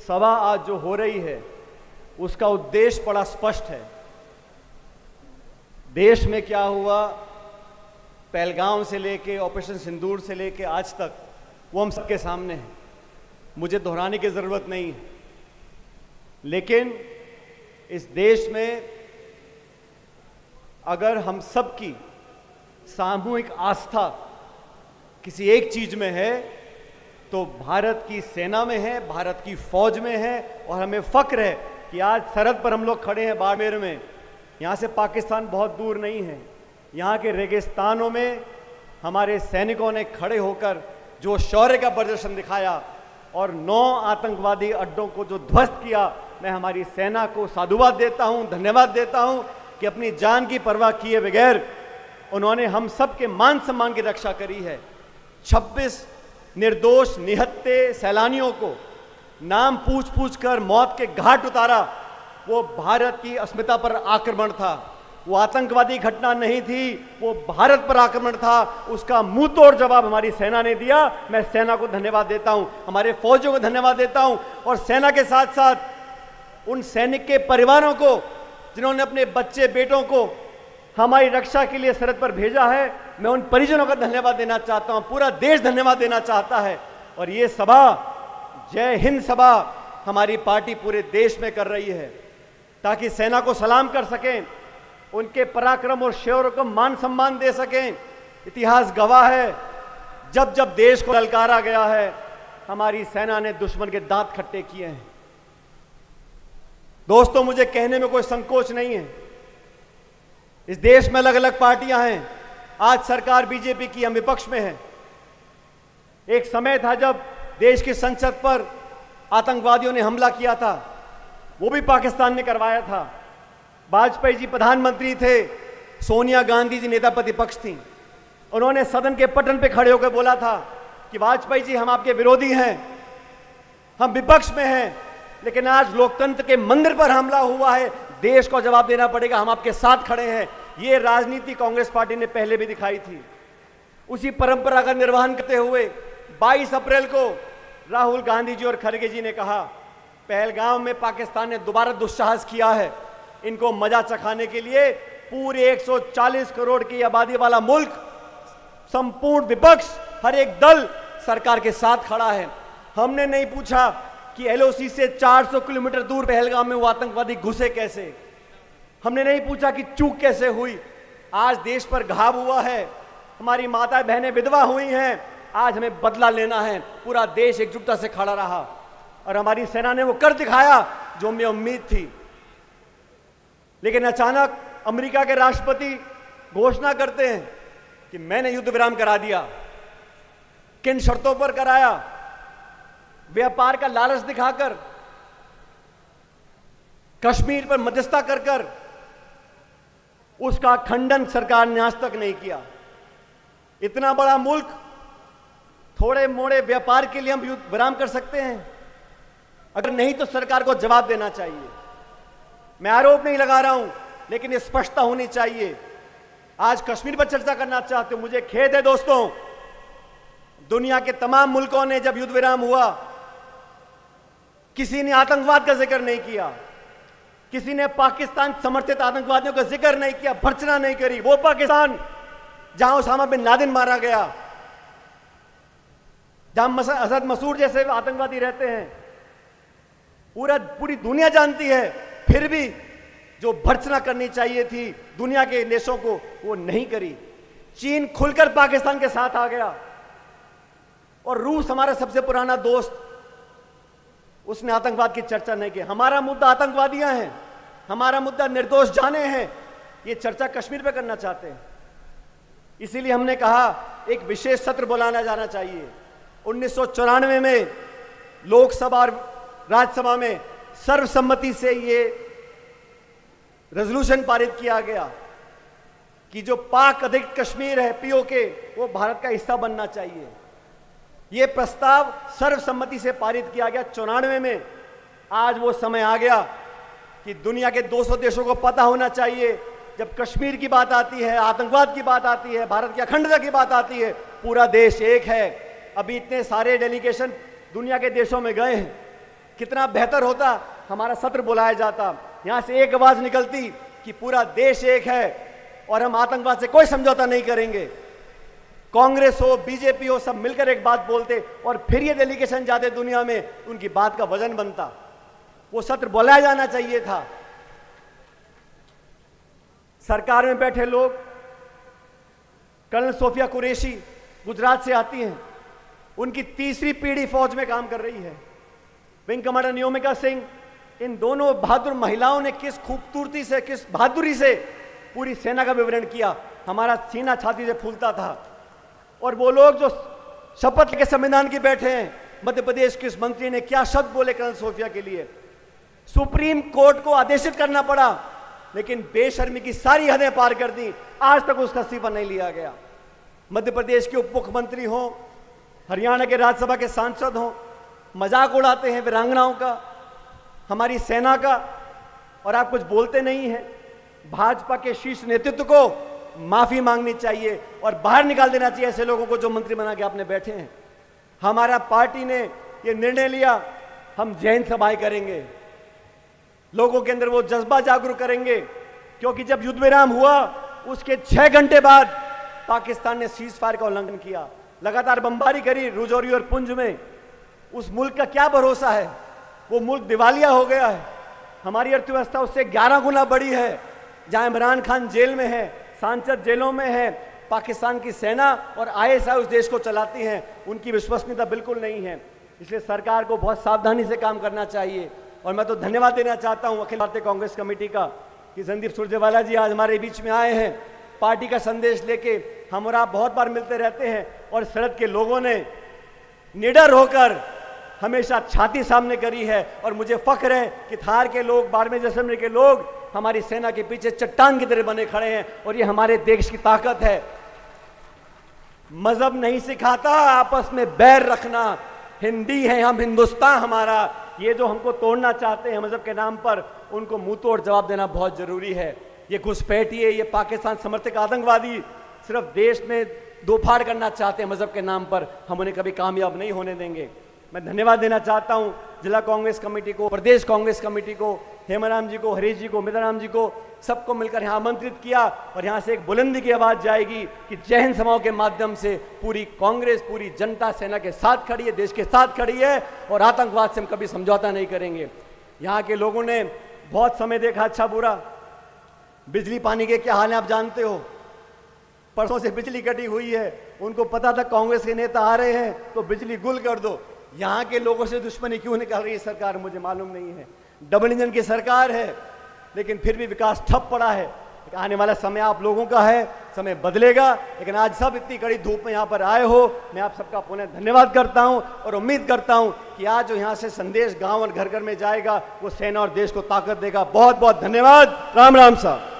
सभा आज जो हो रही है उसका उद्देश्य बड़ा स्पष्ट है। देश में क्या हुआ पहलगाम से लेके ऑपरेशन सिंदूर से लेके आज तक वो हम सबके सामने है, मुझे दोहराने की ज़रूरत नहीं है। लेकिन इस देश में अगर हम सबकी सामूहिक आस्था किसी एक चीज में है तो भारत की सेना में है, भारत की फौज में है। और हमें फक्र है कि आज सरहद पर हम लोग खड़े हैं बाड़मेर में। यहाँ से पाकिस्तान बहुत दूर नहीं है। यहाँ के रेगिस्तानों में हमारे सैनिकों ने खड़े होकर जो शौर्य का प्रदर्शन दिखाया और 9 आतंकवादी अड्डों को जो ध्वस्त किया, मैं हमारी सेना को साधुवाद देता हूँ, धन्यवाद देता हूँ कि अपनी जान की परवाह किए बगैर उन्होंने हम सब के मान सम्मान की रक्षा करी है। 26 निर्दोष निहत्थे सैलानियों को नाम पूछ पूछ कर मौत के घाट उतारा। वो भारत की अस्मिता पर आक्रमण था, वो आतंकवादी घटना नहीं थी, वो भारत पर आक्रमण था। उसका मुंह तोड़ जवाब हमारी सेना ने दिया। मैं सेना को धन्यवाद देता हूं, हमारे फौजियों को धन्यवाद देता हूं और सेना के साथ साथ उन सैनिक के परिवारों को जिन्होंने अपने बच्चे बेटों को हमारी रक्षा के लिए सरहद पर भेजा है। मैं उन परिजनों का धन्यवाद देना चाहता हूं, पूरा देश धन्यवाद देना चाहता है। और ये सभा, जय हिंद सभा, हमारी पार्टी पूरे देश में कर रही है ताकि सेना को सलाम कर सकें, उनके पराक्रम और शौर्य को मान सम्मान दे सकें। इतिहास गवाह है, जब जब देश को ललकारा गया है हमारी सेना ने दुश्मन के दांत खट्टे किए हैं। दोस्तों, मुझे कहने में कोई संकोच नहीं है, इस देश में अलग अलग पार्टियां हैं। आज सरकार बीजेपी की, हम विपक्ष में हैं। एक समय था जब देश की संसद पर आतंकवादियों ने हमला किया था, वो भी पाकिस्तान ने करवाया था। वाजपेयी जी प्रधानमंत्री थे, सोनिया गांधी जी नेता प्रतिपक्ष थी। उन्होंने सदन के पटल पे खड़े होकर बोला था कि वाजपेयी जी, हम आपके विरोधी हैं, हम विपक्ष में हैं, लेकिन आज लोकतंत्र के मंदिर पर हमला हुआ है, देश को जवाब देना पड़ेगा, हम आपके साथ खड़े हैं। ये राजनीति कांग्रेस पार्टी ने पहले भी दिखाई थी। उसी परंपरा का निर्वहन करते हुए 22 अप्रैल को राहुल गांधी जी और खड़गे जी ने कहा, पहलगाम में पाकिस्तान ने दोबारा दुस्साहस किया है। इनको मजा चखाने के लिए पूरे 140 करोड़ की आबादी वाला मुल्क, संपूर्ण विपक्ष, हर एक दल सरकार के साथ खड़ा है। हमने नहीं पूछा कि एलओसी से 400 किलोमीटर दूर पहलगाम में वो आतंकवादी घुसे कैसे, हमने नहीं पूछा कि चूक कैसे हुई। आज देश पर घाव हुआ है, हमारी माताएं बहनें विधवा हुई हैं, आज हमें बदला लेना है। पूरा देश एकजुटता से खड़ा रहा और हमारी सेना ने वो कर दिखाया जो हमें उम्मीद थी। लेकिन अचानक अमेरिका के राष्ट्रपति घोषणा करते हैं कि मैंने युद्ध विराम करा दिया। किन शर्तों पर कराया? व्यापार का लालच दिखाकर, कश्मीर पर मध्यस्थता कर कर। उसका खंडन सरकार ने आज तक नहीं किया। इतना बड़ा मुल्क, थोड़े मोड़े व्यापार के लिए हम युद्ध विराम कर सकते हैं? अगर नहीं तो सरकार को जवाब देना चाहिए। मैं आरोप नहीं लगा रहा हूं, लेकिन स्पष्टता होनी चाहिए। आज कश्मीर पर चर्चा करना चाहते हो, मुझे खेद है दोस्तों, दुनिया के तमाम मुल्कों ने जब युद्ध विराम हुआ, किसी ने आतंकवाद का जिक्र नहीं किया, किसी ने पाकिस्तान समर्थित आतंकवादियों का जिक्र नहीं किया, भर्त्सना नहीं करी। वो पाकिस्तान जहां उसामा बिन लादेन मारा गया, जहां असद मसूद जैसे आतंकवादी रहते हैं, पूरी दुनिया जानती है। फिर भी जो भर्त्सना करनी चाहिए थी दुनिया के देशों को, वो नहीं करी। चीन खुलकर पाकिस्तान के साथ आ गया और रूस हमारा सबसे पुराना दोस्त, उसने आतंकवाद की चर्चा नहीं की। हमारा मुद्दा आतंकवादियां हैं, हमारा मुद्दा निर्दोष जाने हैं। ये चर्चा कश्मीर पे करना चाहते हैं। इसीलिए हमने कहा एक विशेष सत्र बुलाना जाना चाहिए। 1994 में लोकसभा और राज्यसभा में सर्वसम्मति से ये रेजोल्यूशन पारित किया गया कि जो पाक अधिकृत कश्मीर है, पीओके, वो भारत का हिस्सा बनना चाहिए। ये प्रस्ताव सर्वसम्मति से पारित किया गया 94 में। आज वो समय आ गया कि दुनिया के 200 देशों को पता होना चाहिए, जब कश्मीर की बात आती है, आतंकवाद की बात आती है, भारत की अखंडता की बात आती है, पूरा देश एक है। अभी इतने सारे डेलीगेशन दुनिया के देशों में गए हैं, कितना बेहतर होता हमारा सत्र बुलाया जाता, यहां से एक आवाज निकलती कि पूरा देश एक है और हम आतंकवाद से कोई समझौता नहीं करेंगे। कांग्रेस हो, बीजेपी हो, सब मिलकर एक बात बोलते और फिर ये डेलीगेशन जाते दुनिया में, उनकी बात का वजन बनता। वो सत्र बुलाया जाना चाहिए था। सरकार में बैठे लोग, कर्नल सोफिया कुरैशी गुजरात से आती हैं, उनकी तीसरी पीढ़ी फौज में काम कर रही है। विंग कमांडर नियोमिका सिंह, इन दोनों बहादुर महिलाओं ने किस खूबसूरती से, किस बहादुरी से पूरी सेना का विवरण किया, हमारा सीना छाती से फूलता था। और वो लोग जो शपथ लेके संविधान की बैठे हैं, मध्य प्रदेश के इस मंत्री ने क्या शब्द बोले कर्नल सोफिया के लिए। सुप्रीम कोर्ट को आदेशित करना पड़ा, लेकिन बेशर्मी की सारी हदें पार कर दी, आज तक उसका इस्तीफा नहीं लिया गया। मध्य प्रदेश के उप मुख्यमंत्री हों, हरियाणा के राज्यसभा के सांसद हों, मजाक उड़ाते हैं वीरांगनाओं का, हमारी सेना का, और आप कुछ बोलते नहीं हैं। भाजपा के शीर्ष नेतृत्व को माफी मांगनी चाहिए और बाहर निकाल देना चाहिए ऐसे लोगों को जो मंत्री बना के आपने बैठे हैं। हमारा पार्टी ने ये निर्णय लिया, हम जैन सभाएं करेंगे, लोगों के अंदर वो जज्बा जागरूक करेंगे, क्योंकि जब युद्ध विराम हुआ उसके 6 घंटे बाद पाकिस्तान ने सीज फायर का उल्लंघन किया, लगातार बमबारी करी राजौरी और पुंछ में। उस मुल्क का क्या भरोसा है? वो मुल्क दिवालिया हो गया है। हमारी अर्थव्यवस्था उससे 11 गुना बड़ी है। जहां इमरान खान जेल में है, सांसद जेलों में है, पाकिस्तान की सेना और आईएसआई उस देश को चलाती हैं, उनकी विश्वसनीयता बिल्कुल नहीं है। इसलिए सरकार को बहुत सावधानी से काम करना चाहिए। और मैं तो धन्यवाद देना चाहता हूं अखिल भारतीय कांग्रेस कमेटी का कि संदीप सुरजेवाला जी आज हमारे बीच में आए हैं, पार्टी का संदेश लेके। हम और आप बहुत बार मिलते रहते हैं और सरहद के लोगों ने निडर होकर हमेशा छाती सामने करी है, और मुझे फख्र है कि थार के लोग, बाड़मेर जैसलमेर के लोग हमारी सेना के पीछे चट्टान की तरह बने खड़े हैं, और ये हमारे देश की ताकत है। मजहब नहीं सिखाता आपस में बैर रखना, हिंदी है हम, हिंदुस्तान हमारा। ये जो हमको तोड़ना चाहते हैं मजहब के नाम पर, उनको मुंह तोड़ जवाब देना बहुत जरूरी है। ये घुसपैठिए, ये पाकिस्तान समर्थक आतंकवादी सिर्फ देश में दोफाड़ करना चाहते हैं मजहब के नाम पर, हम उन्हें कभी कामयाब नहीं होने देंगे। मैं धन्यवाद देना चाहता हूं जिला कांग्रेस कमेटी को, प्रदेश कांग्रेस कमेटी को, हेमाराम जी को, हरीश जी को, मिताराम जी को, सबको मिलकर यहाँ आमंत्रित किया। और यहाँ से एक बुलंदी की आवाज जाएगी कि जय हिंद समाओं के माध्यम से पूरी कांग्रेस, पूरी जनता सेना के साथ खड़ी है, देश के साथ खड़ी है, और आतंकवाद से हम कभी समझौता नहीं करेंगे। यहाँ के लोगों ने बहुत समय देखा अच्छा बुरा। बिजली पानी के क्या हाल है आप जानते हो। परसों से बिजली कटी हुई है, उनको पता था कांग्रेस के नेता आ रहे हैं तो बिजली गुल कर दो। यहाँ के लोगों से दुश्मनी क्यों निकाल रही है सरकार, मुझे मालूम नहीं है। डबल इंजन की सरकार है, लेकिन फिर भी विकास ठप पड़ा है। आने वाला समय आप लोगों का है, समय बदलेगा। लेकिन आज सब इतनी कड़ी धूप में यहाँ पर आए हो, मैं आप सबका पुनः धन्यवाद करता हूँ और उम्मीद करता हूँ कि आज जो यहाँ से संदेश गांव और घर घर में जाएगा वो सेना और देश को ताकत देगा। बहुत बहुत धन्यवाद। राम राम साहब।